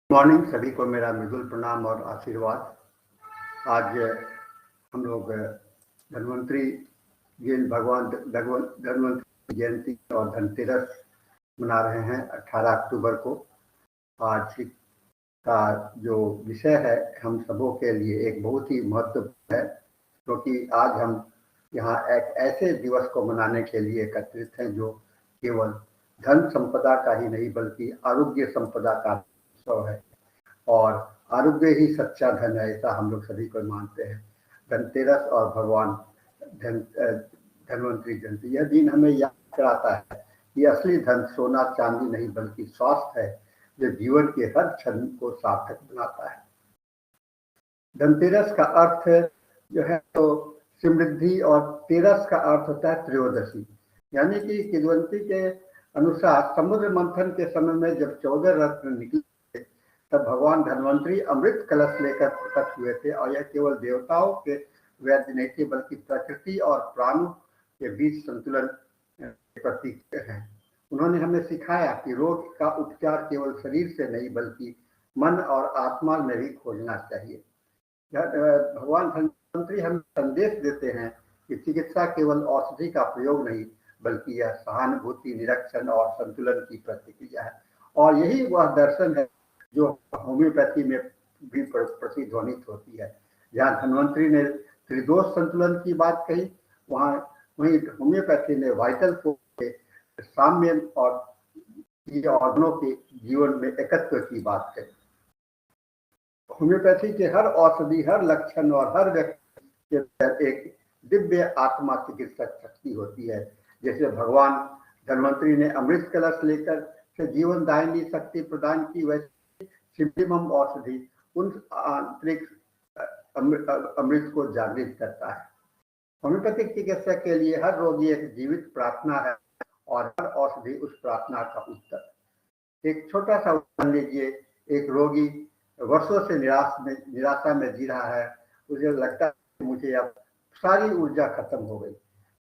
Morning सभी को मेरा मृदुल प्रणाम और आशीर्वाद। आज हम लोग धन्वंतरी भगवान धन्वंतरी जयंती और धनतेरस मना रहे हैं 18 अक्टूबर को। आज का जो विषय है हम सबों के लिए एक बहुत ही महत्वपूर्ण है, क्योंकि आज हम यहाँ एक ऐसे दिवस को मनाने के लिए एकत्रित हैं जो केवल धन संपदा का ही नहीं बल्कि आरोग्य संपदा का उत्सव है, और आरोग्य ही सच्चा धन है, ऐसा हम लोग सभी को मानते हैं। धनतेरस और भगवान धन्वंतरी जयंती, यह दिन हमें याद कराता है कि असली धन सोना चांदी नहीं बल्कि स्वास्थ्य है, जो जीवन के हर क्षण को सार्थक बनाता है। धनतेरस का अर्थ जो है तो समृद्धि, और तेरस का अर्थ होता है त्रयोदशी, यानी कि किंवदंती के अनुसार समुद्र मंथन के समय में जब 14 रत्न निकले तब भगवान धन्वंतरी अमृत कलश लेकर प्रकट हुए थे, और यह केवल देवताओं के वैद्य नहीं थे बल्कि प्रकृति और प्राणों के बीच संतुलन के प्रतीक हैं। उन्होंने हमें सिखाया कि रोग का उपचार केवल शरीर से नहीं बल्कि मन और आत्मा में भी खोजना चाहिए। भगवान धन्वंतरी हमें संदेश देते हैं कि चिकित्सा केवल औषधि का प्रयोग नहीं बल्कि यह सहानुभूति, निरीक्षण और संतुलन की प्रतिक्रिया है, और यही वह दर्शन है जो होम्योपैथी में भी प्रतिध्वनित होती है। जहाँ धन्वंतरी ने त्रिदोष संतुलन की बात कही, वहीं होम्योपैथी ने वाइटल फोर्स के साम्य और ऑर्गनों के जीवन में एकत्व की बात कही। होम्योपैथी के हर औषधि, हर लक्षण और हर व्यक्ति के अंदर एक दिव्य आत्मा चिकित्सक शक्ति होती है। जैसे भगवान धन्वंतरी ने अमृत कलश लेकर से जीवन दायिनी शक्ति प्रदान की, वैसे सिम्प्लिमम औषधि उन आंतरिक अमृत को जागृत करता है। होम्योपैथिक चिकित्सा के लिए हर रोगी एक जीवित प्रार्थना है और हर औषधि उस प्रार्थना का उत्तर। एक छोटा सा उदाहरण लीजिए, एक रोगी वर्षों से निराशा में जी रहा है, उसे लगता है कि मुझे अब सारी ऊर्जा खत्म हो गई।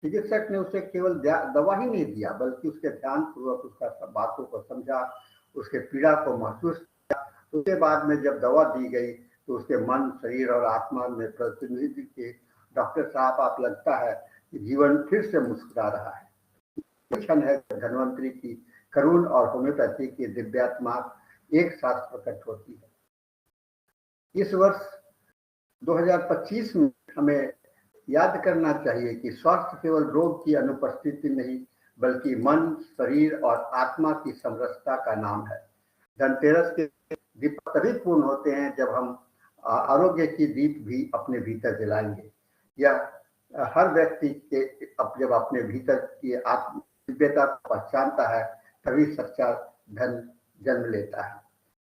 चिकित्सक ने उसे केवल दवा ही नहीं दिया बल्कि उसके ध्यान पूर्वक उसका सब बातों को समझा, उसके पीड़ा को महसूस किया। उसके बाद में जब दवा दी गई तो उसके मन, शरीर और आत्मा में प्रतिनिधि के डॉक्टर साहब, आप लगता है कि जीवन फिर से मुस्कुरा रहा है। क्षण है धन्वंतरी की करुण और होम्योपैथी की दिव्यात्मा एक साथ प्रकट होती है। इस वर्ष 2025 में हमें याद करना चाहिए कि स्वास्थ्य केवल रोग की अनुपस्थिति नहीं बल्कि मन, शरीर और आत्मा की समरसता का नाम है। धनतेरस के दीपक तभी पूर्ण होते हैं जब हम आरोग्य की दीप भी अपने भीतर जलाएंगे। यह हर व्यक्ति के जब अपने भीतर की आत्म दिव्यता को पहचानता है तभी सच्चा धन जन्म लेता है।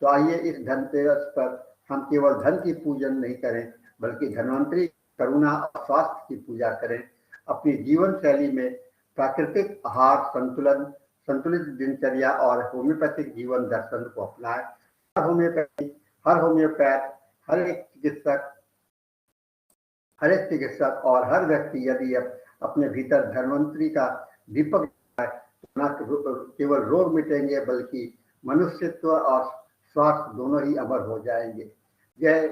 तो आइए इस धनतेरस पर हम केवल धन की पूजन नहीं करें बल्कि धन्वंतरी करुणा और स्वास्थ्य की पूजा करें। अपनी जीवन शैली में प्राकृतिक आहार, संतुलित दिनचर्या और होम्योपैथिक जीवन दर्शन को अपनाएं। हर होम्योपैथ, हर एक चिकित्सक और हर व्यक्ति यदि अपने भीतर धन्वंतरी का दीपक तो न केवल रोग मिटेंगे बल्कि मनुष्यत्व और स्वास्थ्य दोनों ही अमर हो जाएंगे। जय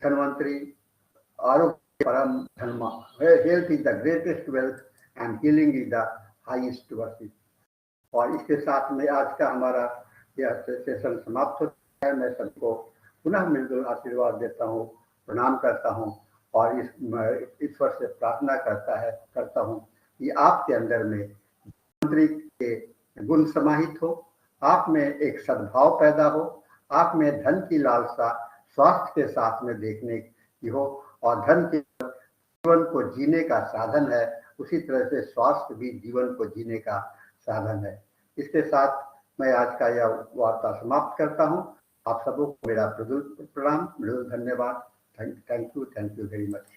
धन्वंतरी। आरोग्य परम धर्म। Health is the greatest wealth and healing is the highest worship. और इसके साथ में आज का हमारा यह सेशन समाप्त होता है। मैं सबको पुनः मिलकर आशीर्वाद देता हूँ, प्रणाम करता हूँ और ईश्वर से प्रार्थना करता हूँ कि आपके अंदर में धन्वंतरी के गुण समाहित हो, आप में एक सद्भाव पैदा हो, आप में धन की लालसा स्वास्थ्य के साथ में देखने की हो, और धन के जीवन को जीने का साधन है, उसी तरह से स्वास्थ्य भी जीवन को जीने का साधन है। इसके साथ मैं आज का यह वार्ता समाप्त करता हूँ। आप सबको मेरा प्रणाम, धन्यवाद। Thank you very much.